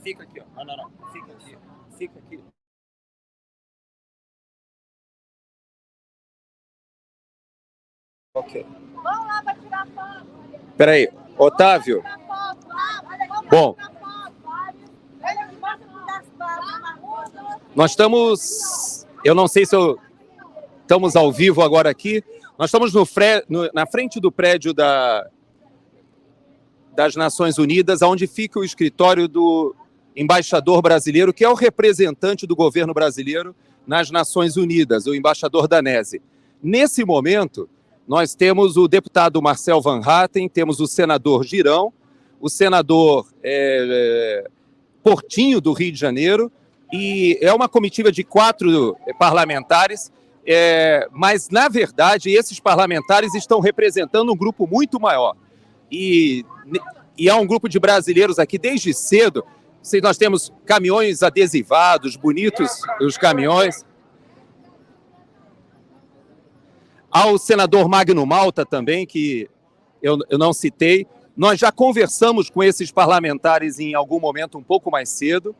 Fica aqui, ó. Não. Fica aqui. Fica aqui. Ok. Vamos lá para tirar foto. Peraí, Otávio. Bom, nós estamos... Eu não sei se estamos ao vivo agora aqui. Nós estamos na frente do prédio das Nações Unidas, onde fica o escritório do embaixador brasileiro, que é o representante do governo brasileiro nas Nações Unidas, o embaixador Danese. Nesse momento, nós temos o deputado Marcel Van Hatten, temos o senador Girão, o senador Portinho, do Rio de Janeiro, e é uma comitiva de 4 parlamentares, mas, na verdade, esses parlamentares estão representando um grupo muito maior. E é um grupo de brasileiros aqui desde cedo. Nós temos caminhões adesivados, bonitos os caminhões. Ao senador Magno Malta também, que eu não citei. Nós já conversamos com esses parlamentares em algum momento um pouco mais cedo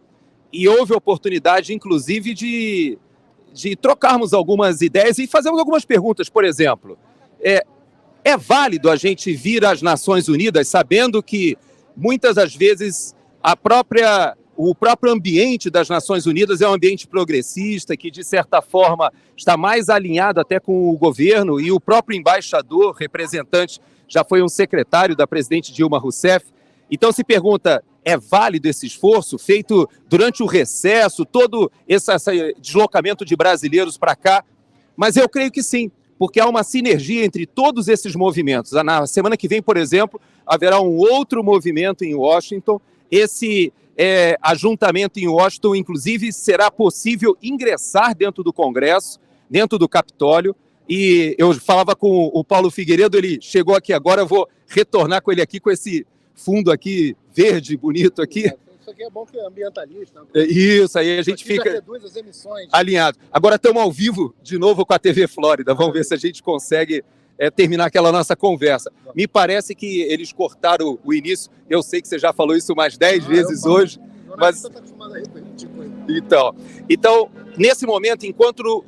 e houve oportunidade, inclusive, de trocarmos algumas ideias e fazermos algumas perguntas. Por exemplo, é válido a gente vir às Nações Unidas sabendo que, muitas das vezes, o próprio ambiente das Nações Unidas é um ambiente progressista, que, de certa forma, está mais alinhado até com o governo, e o próprio embaixador, representante, já foi um secretário da presidente Dilma Rousseff. Então, se pergunta, é válido esse esforço feito durante o recesso, todo esse deslocamento de brasileiros para cá? Mas eu creio que sim, porque há uma sinergia entre todos esses movimentos. Na semana que vem, por exemplo, haverá um outro movimento em Washington. Esse ajuntamento em Washington, inclusive, será possível ingressar dentro do Congresso, dentro do Capitólio. E eu falava com o Paulo Figueiredo, ele chegou aqui agora, eu vou retornar com ele aqui, com esse fundo aqui, verde, bonito aqui. Isso aqui é bom que é ambientalista. Isso, aí a gente fica reduz as emissões. Alinhado. Agora estamos ao vivo de novo com a TV Flórida. Vamos ver se a gente consegue terminar aquela nossa conversa. Me parece que eles cortaram o início. Eu sei que você já falou isso umas 10 vezes hoje. Mas... Então, nesse momento, enquanto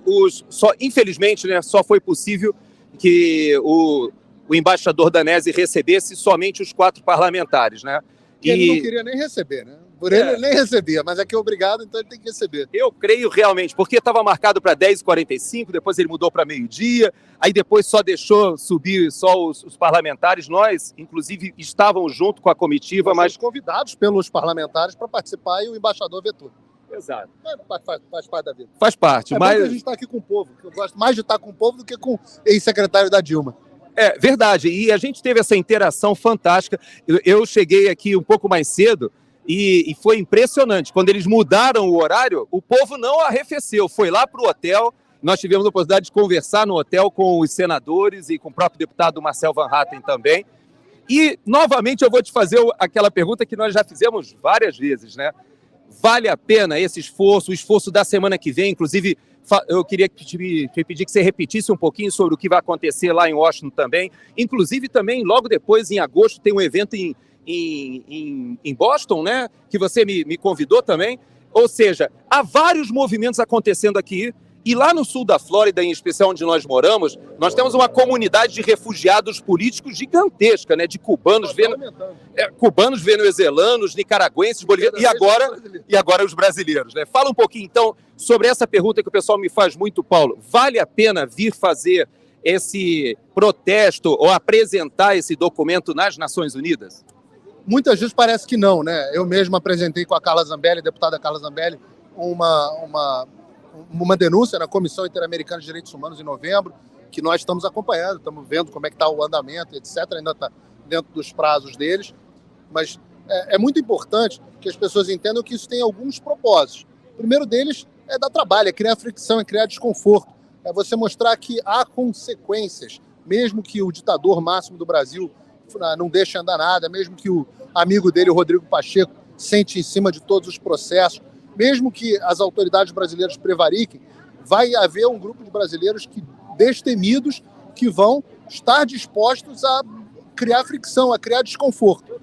infelizmente, né, só foi possível que o embaixador Danese recebesse somente os 4 parlamentares, né? Ele não queria nem receber, né? Por ele nem recebia, mas é que é obrigado, então ele tem que receber. Eu creio realmente, porque estava marcado para 10h45, depois ele mudou para meio-dia, aí depois só deixou subir só os parlamentares. Nós, inclusive, estávamos junto com a comitiva, mas convidados pelos parlamentares para participar e o embaixador vetou. Exato. Faz parte da vida. Faz parte. Mas a gente está aqui com o povo. Eu gosto mais de estar com o povo do que com o ex-secretário da Dilma. É verdade, e a gente teve essa interação fantástica. Eu cheguei aqui um pouco mais cedo e foi impressionante. Quando eles mudaram o horário, o povo não arrefeceu, foi lá para o hotel. Nós tivemos a oportunidade de conversar no hotel com os senadores e com o próprio deputado Marcel Van Hatten também. E, novamente, eu vou te fazer aquela pergunta que nós já fizemos várias vezes, né? Vale a pena esse esforço, o esforço da semana que vem? Inclusive, eu queria te pedir que você repetisse um pouquinho sobre o que vai acontecer lá em Washington também. Inclusive, também, logo depois, em agosto, tem um evento em Boston, né? Que você me convidou também. Ou seja, há vários movimentos acontecendo aqui. E lá no sul da Flórida, em especial onde nós moramos, nós temos uma comunidade de refugiados políticos gigantesca, né? De cubanos, venezuelanos, nicaragüenses, bolivianos e agora os brasileiros, né? Fala um pouquinho, então, sobre essa pergunta que o pessoal me faz muito, Paulo. Vale a pena vir fazer esse protesto ou apresentar esse documento nas Nações Unidas? Muitas vezes parece que não, né? Eu mesmo apresentei com a Carla Zambelli, a deputada Carla Zambelli, uma denúncia na Comissão Interamericana de Direitos Humanos em novembro, que nós estamos acompanhando, estamos vendo como é que está o andamento, etc. Ainda está dentro dos prazos deles, mas é muito importante que as pessoas entendam que isso tem alguns propósitos. O primeiro deles é dar trabalho, é criar fricção, é criar desconforto, é você mostrar que há consequências, mesmo que o ditador máximo do Brasil não deixe andar nada, mesmo que o amigo dele, o Rodrigo Pacheco, sente em cima de todos os processos, mesmo que as autoridades brasileiras prevariquem, vai haver um grupo de brasileiros destemidos que vão estar dispostos a criar fricção, a criar desconforto.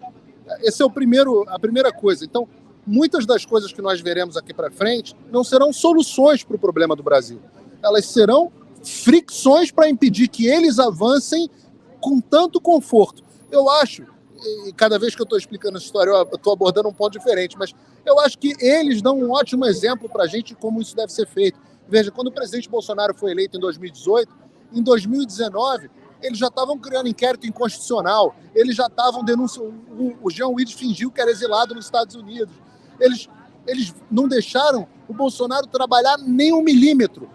Essa é a primeira coisa. Então, muitas das coisas que nós veremos aqui para frente não serão soluções para o problema do Brasil. Elas serão fricções para impedir que eles avancem com tanto conforto. Eu acho, e cada vez que eu estou explicando essa história, eu estou abordando um ponto diferente, mas eu acho que eles dão um ótimo exemplo para a gente de como isso deve ser feito. Veja, quando o presidente Bolsonaro foi eleito em 2018, em 2019, eles já estavam criando inquérito inconstitucional, eles já estavam denunciando, o Jean Willis fingiu que era exilado nos Estados Unidos. Eles não deixaram o Bolsonaro trabalhar nem um milímetro.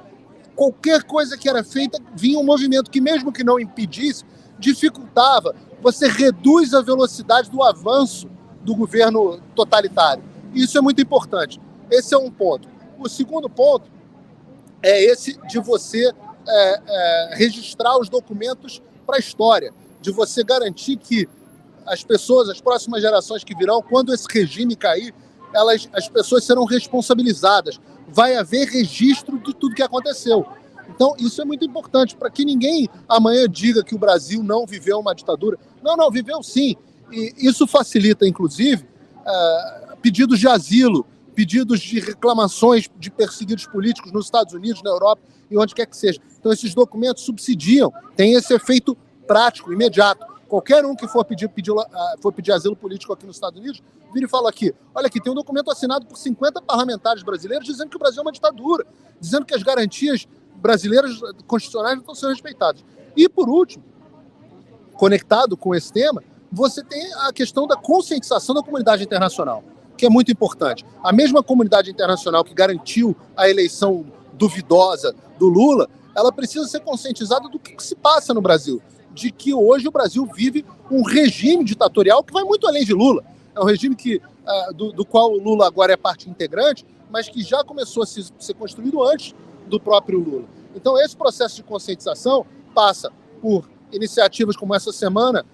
Qualquer coisa que era feita, vinha um movimento que, mesmo que não impedisse, dificultava. Você reduz a velocidade do avanço do governo totalitário. Isso é muito importante. Esse é um ponto. O segundo ponto é esse de você registrar os documentos para a história, de você garantir que as pessoas, as próximas gerações que virão, quando esse regime cair, as pessoas serão responsabilizadas. Vai haver registro de tudo que aconteceu. Então, isso é muito importante, para que ninguém amanhã diga que o Brasil não viveu uma ditadura. Não, viveu sim. E isso facilita, inclusive, pedidos de asilo, pedidos de reclamações de perseguidos políticos nos Estados Unidos, na Europa e onde quer que seja. Então, esses documentos subsidiam, têm esse efeito prático, imediato. Qualquer um que for pedir asilo político aqui nos Estados Unidos, vira e fala aqui, olha aqui, tem um documento assinado por 50 parlamentares brasileiros dizendo que o Brasil é uma ditadura, dizendo que as garantias brasileiras constitucionais não estão sendo respeitadas. E, por último, conectado com esse tema, você tem a questão da conscientização da comunidade internacional, que é muito importante. A mesma comunidade internacional que garantiu a eleição duvidosa do Lula, ela precisa ser conscientizada do que se passa no Brasil, de que hoje o Brasil vive um regime ditatorial que vai muito além de Lula. É um regime do qual o Lula agora é parte integrante, mas que já começou a ser construído antes do próprio Lula. Então, esse processo de conscientização passa por iniciativas como essa semana.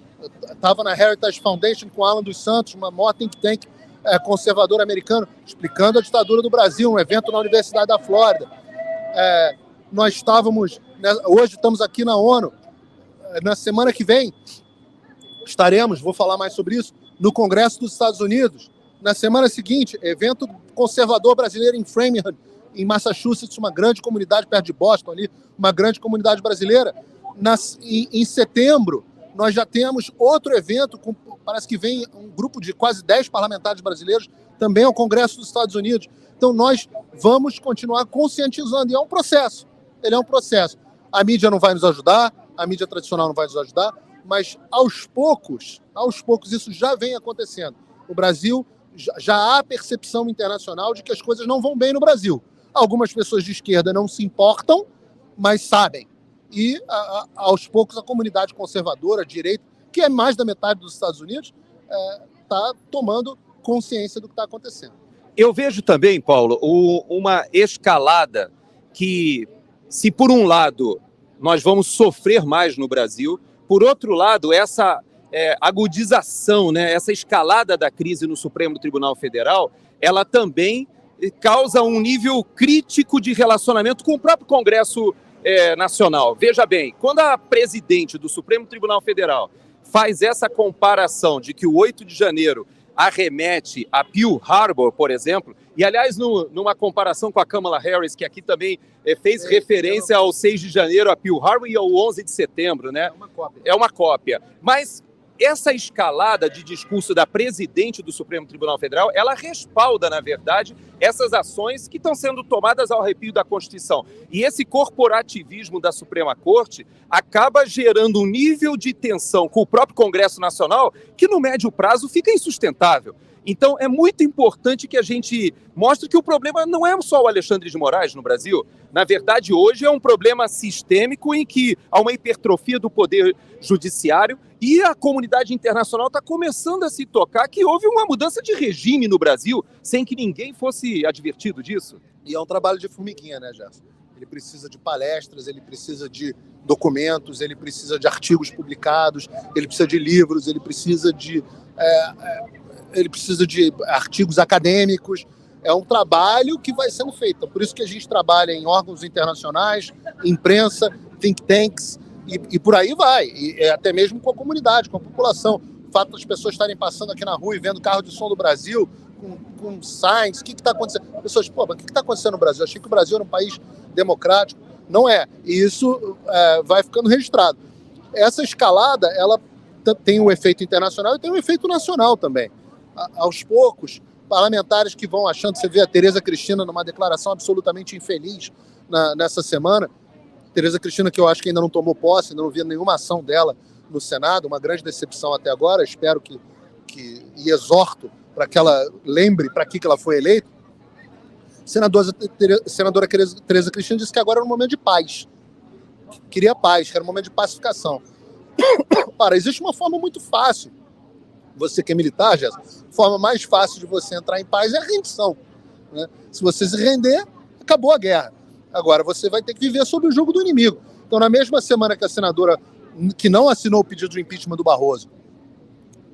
Estava na Heritage Foundation com Alan dos Santos, uma maior think tank conservador americano, explicando a ditadura do Brasil, um evento na Universidade da Flórida. Nós hoje estamos aqui na ONU. Na semana que vem estaremos, vou falar mais sobre isso, no Congresso dos Estados Unidos. Na semana seguinte, evento conservador brasileiro em Framingham, em Massachusetts, uma grande comunidade perto de Boston ali, uma grande comunidade brasileira. Em setembro, nós já temos outro evento, parece que vem um grupo de quase 10 parlamentares brasileiros, também ao Congresso dos Estados Unidos. Então nós vamos continuar conscientizando, e é um processo, ele é um processo. A mídia não vai nos ajudar, a mídia tradicional não vai nos ajudar, mas aos poucos isso já vem acontecendo. O Brasil, já há percepção internacional de que as coisas não vão bem no Brasil. Algumas pessoas de esquerda não se importam, mas sabem. E, aos poucos, a comunidade conservadora, a direita, que é mais da metade dos Estados Unidos, está tomando consciência do que está acontecendo. Eu vejo também, Paulo, uma escalada que, se por um lado nós vamos sofrer mais no Brasil, por outro lado, essa agudização, né, essa escalada da crise no Supremo Tribunal Federal, ela também causa um nível crítico de relacionamento com o próprio Congresso Nacional. Veja bem, quando a presidente do Supremo Tribunal Federal faz essa comparação de que o 8 de janeiro arremete a Pearl Harbor, por exemplo, e aliás, numa comparação com a Kamala Harris, que aqui também fez referência ao 6 de janeiro, a Pearl Harbor, e ao 11 de setembro, né? É uma cópia. Mas essa escalada de discurso da presidente do Supremo Tribunal Federal, ela respalda, na verdade, essas ações que estão sendo tomadas ao arrepio da Constituição. E esse corporativismo da Suprema Corte acaba gerando um nível de tensão com o próprio Congresso Nacional que, no médio prazo, fica insustentável. Então, é muito importante que a gente mostre que o problema não é só o Alexandre de Moraes no Brasil. Na verdade, hoje é um problema sistêmico em que há uma hipertrofia do poder judiciário e a comunidade internacional está começando a se tocar que houve uma mudança de regime no Brasil sem que ninguém fosse advertido disso. E é um trabalho de formiguinha, né, Gerson? Ele precisa de palestras, ele precisa de documentos, ele precisa de artigos publicados, ele precisa de livros, ele precisa de artigos acadêmicos. É um trabalho que vai sendo feito. Por isso que a gente trabalha em órgãos internacionais, imprensa, think tanks, e por aí vai. E até mesmo com a comunidade, com a população, fato das pessoas estarem passando aqui na rua e vendo carro de som do Brasil com signs, o que está acontecendo? Pessoas, pô, mas o que está acontecendo no Brasil? Eu achei que o Brasil era um país democrático. Não é. E isso vai ficando registrado. Essa escalada, ela tem um efeito internacional e tem um efeito nacional também. Aos poucos, parlamentares que vão achando, você vê a Tereza Cristina numa declaração absolutamente infeliz nessa semana, Tereza Cristina que eu acho que ainda não tomou posse, ainda não vi nenhuma ação dela no Senado, uma grande decepção até agora, espero e exorto para que ela lembre para que ela foi eleita. Senadora Tereza Cristina disse que agora era um momento de paz, queria paz, que era um momento de pacificação. Para, existe uma forma muito fácil, você que é militar, Jéssica, a forma mais fácil de você entrar em paz é a rendição, né? Se você se render, acabou a guerra. Agora você vai ter que viver sob o jugo do inimigo. Então, na mesma semana que a senadora, que não assinou o pedido de impeachment do Barroso,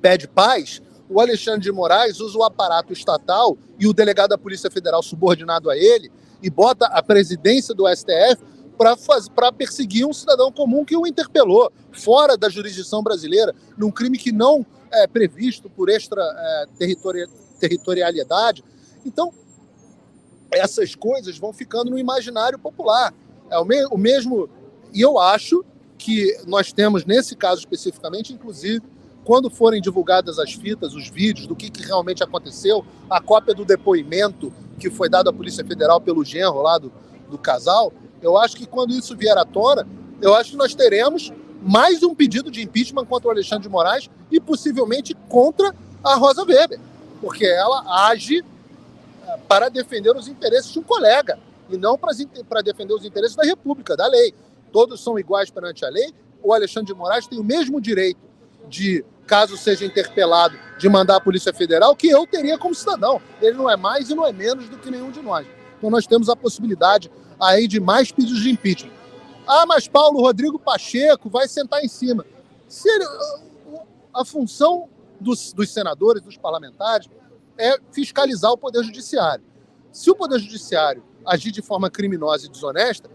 pede paz, o Alexandre de Moraes usa o aparato estatal e o delegado da Polícia Federal subordinado a ele e bota a presidência do STF para perseguir um cidadão comum que o interpelou, fora da jurisdição brasileira, num crime que não é previsto por extraterritorialidade. Então, essas coisas vão ficando no imaginário popular. É o mesmo, e eu acho que nós temos, nesse caso especificamente, inclusive, quando forem divulgadas as fitas, os vídeos do que realmente aconteceu, a cópia do depoimento que foi dado à Polícia Federal pelo genro lá do casal, eu acho que quando isso vier à tona, eu acho que nós teremos mais um pedido de impeachment contra o Alexandre de Moraes e possivelmente contra a Rosa Weber, porque ela age para defender os interesses de um colega e não para defender os interesses da República, da lei. Todos são iguais perante a lei. O Alexandre de Moraes tem o mesmo direito de, caso seja interpelado, de mandar a Polícia Federal que eu teria como cidadão. Ele não é mais e não é menos do que nenhum de nós. Então nós temos a possibilidade aí de mais pedidos de impeachment. Ah, mas Paulo Rodrigo Pacheco vai sentar em cima. A função dos senadores, dos parlamentares, é fiscalizar o Poder Judiciário. Se o Poder Judiciário agir de forma criminosa e desonesta,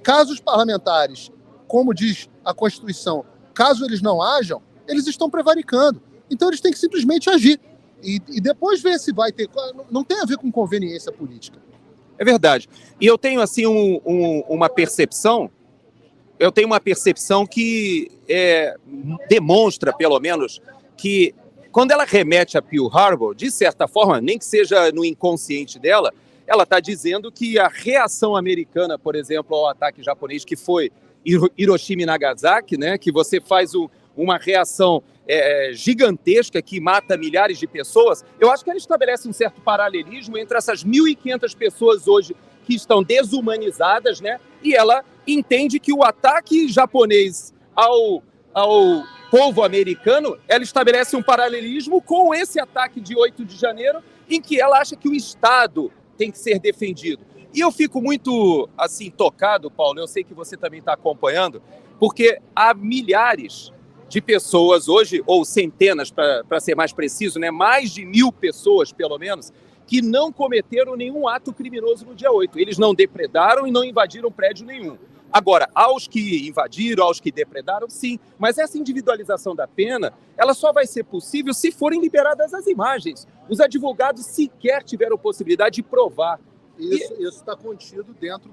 caso os parlamentares, como diz a Constituição, caso eles não ajam, eles estão prevaricando. Então eles têm que simplesmente agir. E depois ver se vai ter... Não tem a ver com conveniência política. É verdade. E eu tenho, assim, uma percepção... Eu tenho uma percepção que demonstra, pelo menos, que quando ela remete a Pearl Harbor, de certa forma, nem que seja no inconsciente dela, ela está dizendo que a reação americana, por exemplo, ao ataque japonês, que foi Hiroshima e Nagasaki, né, que você faz uma reação gigantesca que mata milhares de pessoas, eu acho que ela estabelece um certo paralelismo entre essas 1.500 pessoas hoje que estão desumanizadas, né, e ela entende que o ataque japonês ao povo americano, ela estabelece um paralelismo com esse ataque de 8 de janeiro, em que ela acha que o Estado tem que ser defendido. E eu fico muito, assim, tocado, Paulo, eu sei que você também está acompanhando, porque há milhares de pessoas hoje, ou centenas, para ser mais preciso, né, mais de 1.000 pessoas, pelo menos, que não cometeram nenhum ato criminoso no dia 8. Eles não depredaram e não invadiram prédio nenhum. Agora, aos que invadiram, aos que depredaram, sim. Mas essa individualização da pena, ela só vai ser possível se forem liberadas as imagens. Os advogados sequer tiveram possibilidade de provar. Isso está contido dentro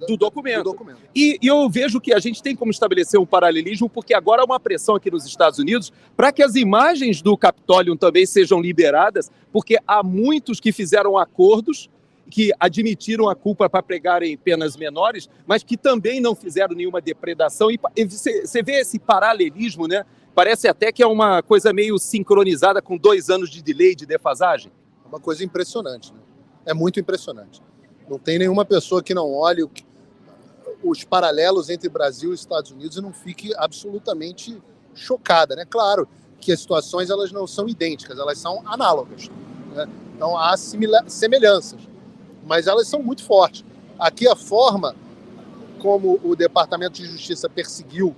do documento. E eu vejo que a gente tem como estabelecer um paralelismo, porque agora há uma pressão aqui nos Estados Unidos para que as imagens do Capitólio também sejam liberadas, porque há muitos que fizeram acordos, que admitiram a culpa para pregarem penas menores, mas que também não fizeram nenhuma depredação. E você vê esse paralelismo, né? Parece até que é uma coisa meio sincronizada com 2 anos de delay, de defasagem. É uma coisa impressionante, né? É muito impressionante. Não tem nenhuma pessoa que não olhe os paralelos entre Brasil e Estados Unidos e não fique absolutamente chocada, né? Claro que as situações elas não são idênticas, elas são análogas, né? Então há semelhanças, mas elas são muito fortes. Aqui a forma como o Departamento de Justiça perseguiu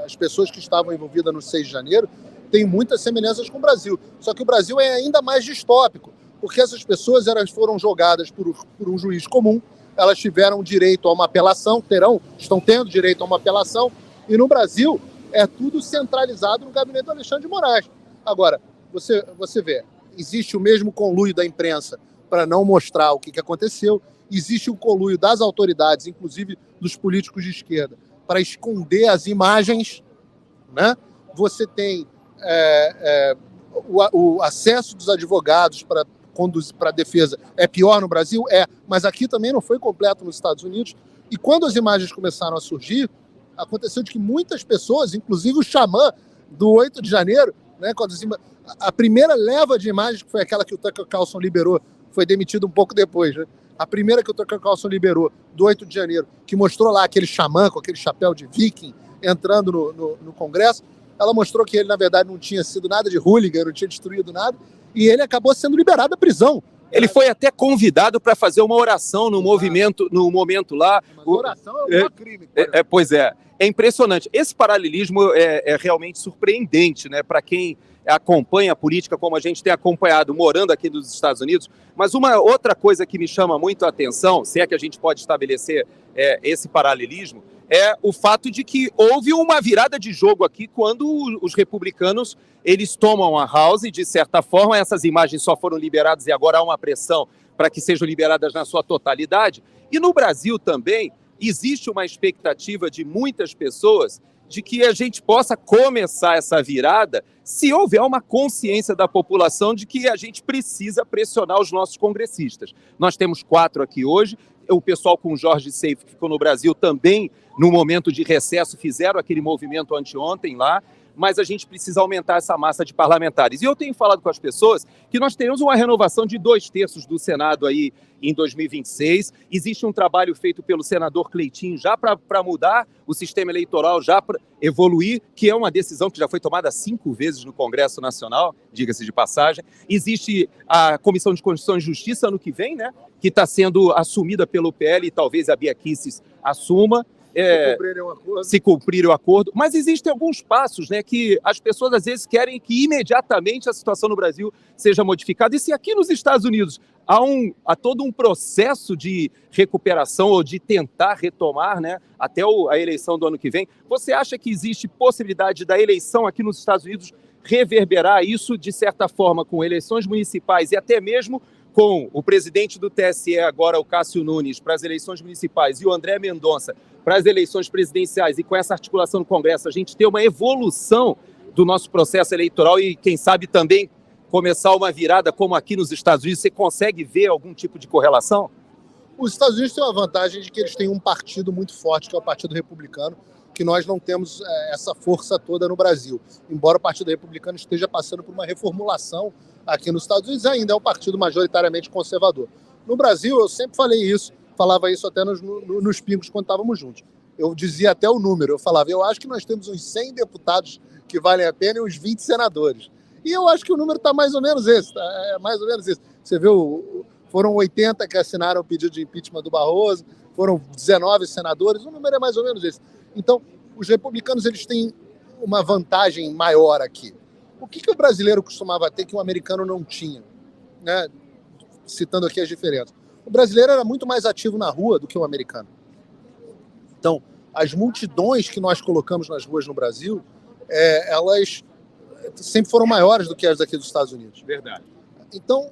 as pessoas que estavam envolvidas no 6 de janeiro tem muitas semelhanças com o Brasil. Só que o Brasil é ainda mais distópico, porque essas pessoas elas foram julgadas por um juiz comum, elas tiveram direito a uma apelação, estão tendo direito a uma apelação, e no Brasil é tudo centralizado no gabinete do Alexandre de Moraes. Agora, você vê, existe o mesmo conluio da imprensa para não mostrar o que aconteceu, existe o conluio das autoridades, inclusive dos políticos de esquerda, para esconder as imagens, né? Você tem o acesso dos advogados para a defesa é pior no Brasil? Mas aqui também não foi completo nos Estados Unidos. E quando as imagens começaram a surgir, aconteceu de que muitas pessoas, inclusive o xamã do 8 de janeiro, né, a primeira leva de imagens, que foi aquela que o Tucker Carlson liberou, foi demitido um pouco depois, né? A primeira que o Tucker Carlson liberou, do 8 de janeiro, que mostrou lá aquele xamã com aquele chapéu de viking entrando no Congresso, ela mostrou que ele, na verdade, não tinha sido nada de hooligan, não tinha destruído nada, e ele acabou sendo liberado da prisão. Ele foi até convidado para fazer uma oração no momento lá. Mas oração é um crime. Pois é. É impressionante. Esse paralelismo é realmente surpreendente, né, para quem acompanha a política como a gente tem acompanhado, morando aqui nos Estados Unidos. Mas uma outra coisa que me chama muito a atenção, se é que a gente pode estabelecer esse paralelismo, é o fato de que houve uma virada de jogo aqui quando os republicanos eles tomam a House e, de certa forma, essas imagens só foram liberadas e agora há uma pressão para que sejam liberadas na sua totalidade. E no Brasil também existe uma expectativa de muitas pessoas de que a gente possa começar essa virada se houver uma consciência da população de que a gente precisa pressionar os nossos congressistas. Nós temos 4 aqui hoje, o pessoal com o Jorge Seif, que ficou no Brasil também, no momento de recesso, fizeram aquele movimento anteontem lá, mas a gente precisa aumentar essa massa de parlamentares. E eu tenho falado com as pessoas que nós teremos uma renovação de 2/3 do Senado aí em 2026. Existe um trabalho feito pelo senador Cleitinho já para mudar o sistema eleitoral, já para evoluir, que é uma decisão que já foi tomada 5 vezes no Congresso Nacional, diga-se de passagem. Existe a Comissão de Constituição e Justiça ano que vem, né, que está sendo assumida pelo PL e talvez a Bia Kicis assuma. Se cumprir o acordo. Mas existem alguns passos, né, que as pessoas às vezes querem que imediatamente a situação no Brasil seja modificada. E se aqui nos Estados Unidos há todo um processo de recuperação ou de tentar retomar, né, até a eleição do ano que vem, você acha que existe possibilidade da eleição aqui nos Estados Unidos reverberar isso, de certa forma, com eleições municipais e até mesmo com o presidente do TSE, agora o Cássio Nunes, para as eleições municipais, e o André Mendonça para as eleições presidenciais, e com essa articulação no Congresso, a gente ter uma evolução do nosso processo eleitoral e, quem sabe, também começar uma virada como aqui nos Estados Unidos? Você consegue ver algum tipo de correlação? Os Estados Unidos têm uma vantagem de que eles têm um partido muito forte, que é o Partido Republicano, que nós não temos essa força toda no Brasil. Embora o Partido Republicano esteja passando por uma reformulação aqui nos Estados Unidos, ainda é um partido majoritariamente conservador. No Brasil, eu sempre falei isso, falava isso até nos pingos quando estávamos juntos. Eu dizia até o número, eu falava, eu acho que nós temos uns 100 deputados que valem a pena e uns 20 senadores. E eu acho que o número está mais ou menos esse, mais ou menos esse. Você vê, foram 80 que assinaram o pedido de impeachment do Barroso, foram 19 senadores, o número é mais ou menos esse. Então, os republicanos eles têm uma vantagem maior aqui. O que o brasileiro costumava ter que o americano não tinha? Né? Citando aqui as diferenças. O brasileiro era muito mais ativo na rua do que o americano. Então, as multidões que nós colocamos nas ruas no Brasil, elas sempre foram maiores do que as daqui dos Estados Unidos. Verdade. Então,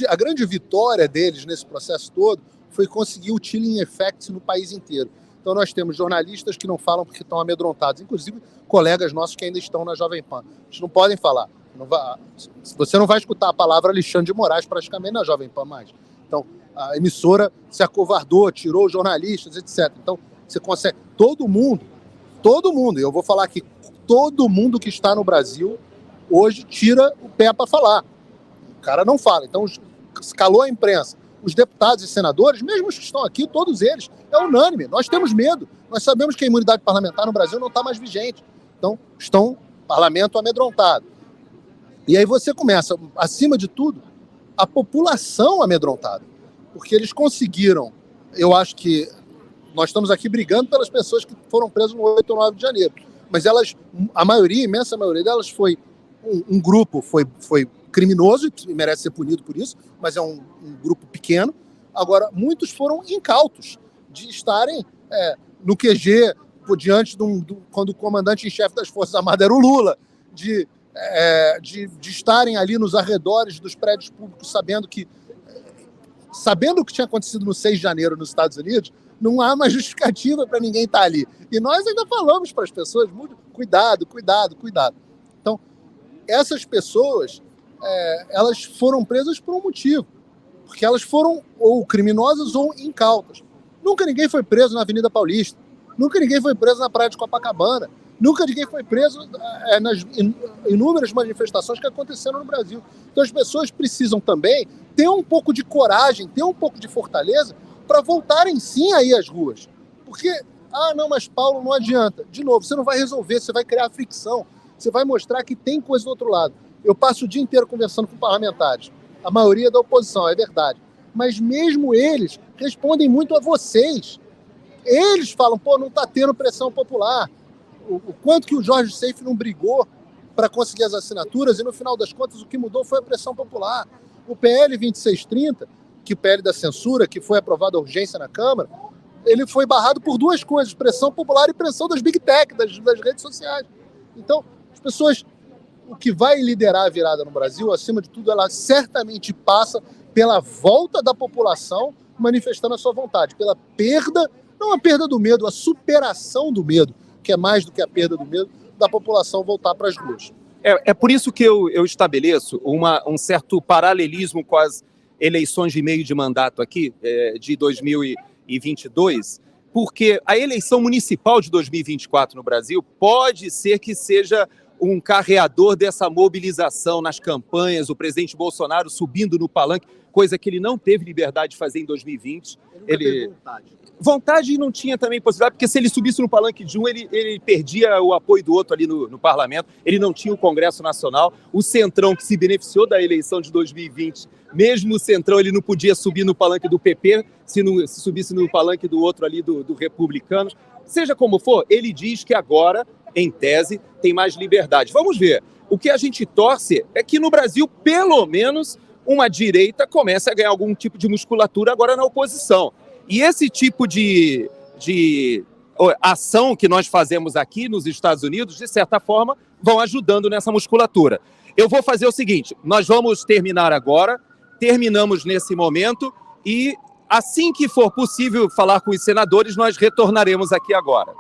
a grande vitória deles nesse processo todo foi conseguir o chilling effect no país inteiro. Então nós temos jornalistas que não falam porque estão amedrontados, inclusive colegas nossos que ainda estão na Jovem Pan. Eles não podem falar. Você não vai escutar a palavra Alexandre de Moraes praticamente na Jovem Pan mais. Então a emissora se acovardou, tirou os jornalistas, etc. Então você consegue... Todo mundo, e eu vou falar aqui, todo mundo que está no Brasil hoje tira o pé para falar. O cara não fala. Então calou a imprensa. Os deputados e senadores, mesmo os que estão aqui, todos eles, é unânime. Nós temos medo. Nós sabemos que a imunidade parlamentar no Brasil não está mais vigente. Então, estão parlamento amedrontado. E aí você começa, acima de tudo, a população amedrontada. Porque eles conseguiram, eu acho que nós estamos aqui brigando pelas pessoas que foram presas no 8 ou 9 de janeiro. Mas elas, a maioria, a imensa maioria delas foi um grupo, foi criminoso e merece ser punido por isso, mas é um grupo pequeno. Agora, muitos foram incautos de estarem no QG diante quando o comandante em chefe das Forças Armadas era o Lula, de estarem ali nos arredores dos prédios públicos sabendo o que tinha acontecido no 6 de janeiro nos Estados Unidos, não há mais justificativa para ninguém estar ali. E nós ainda falamos para as pessoas, cuidado, cuidado, cuidado. Então, essas pessoas, elas foram presas por um motivo, porque elas foram ou criminosas ou incautas. Nunca ninguém foi preso na Avenida Paulista, nunca ninguém foi preso na Praia de Copacabana, nunca ninguém foi preso nas inúmeras manifestações que aconteceram no Brasil. Então as pessoas precisam também ter um pouco de coragem, ter um pouco de fortaleza para voltarem sim aí às ruas. Porque, não, mas Paulo, não adianta. De novo, você não vai resolver, você vai criar fricção, você vai mostrar que tem coisa do outro lado. Eu passo o dia inteiro conversando com parlamentares, a maioria da oposição, é verdade. Mas mesmo eles respondem muito a vocês. Eles falam, não está tendo pressão popular. O quanto que o Jorge Seife não brigou para conseguir as assinaturas e, no final das contas, o que mudou foi a pressão popular. O PL 2630, que o PL da censura, que foi aprovado a urgência na Câmara, ele foi barrado por duas coisas, pressão popular e pressão das Big Tech, das redes sociais. Então, as pessoas, o que vai liderar a virada no Brasil, acima de tudo, ela certamente passa pela volta da população manifestando a sua vontade, pela perda, não a perda do medo, a superação do medo, que é mais do que a perda do medo, da população voltar para as ruas. É por isso que eu estabeleço um certo paralelismo com as eleições de meio de mandato aqui, de 2022, porque a eleição municipal de 2024 no Brasil pode ser que seja um carreador dessa mobilização nas campanhas, o presidente Bolsonaro subindo no palanque, coisa que ele não teve liberdade de fazer em 2020. Ele vontade não tinha também possibilidade, porque se ele subisse no palanque de um, ele perdia o apoio do outro ali no parlamento, ele não tinha o Congresso Nacional, o Centrão, que se beneficiou da eleição de 2020, mesmo o Centrão, ele não podia subir no palanque do PP, se subisse no palanque do outro ali, do Republicano. Seja como for, ele diz que agora, em tese, tem mais liberdade. Vamos ver. O que a gente torce é que no Brasil, pelo menos, uma direita comece a ganhar algum tipo de musculatura agora na oposição. E esse tipo de ação que nós fazemos aqui nos Estados Unidos, de certa forma, vão ajudando nessa musculatura. Eu vou fazer o seguinte, nós vamos terminar agora, terminamos nesse momento e assim que for possível falar com os senadores, nós retornaremos aqui agora.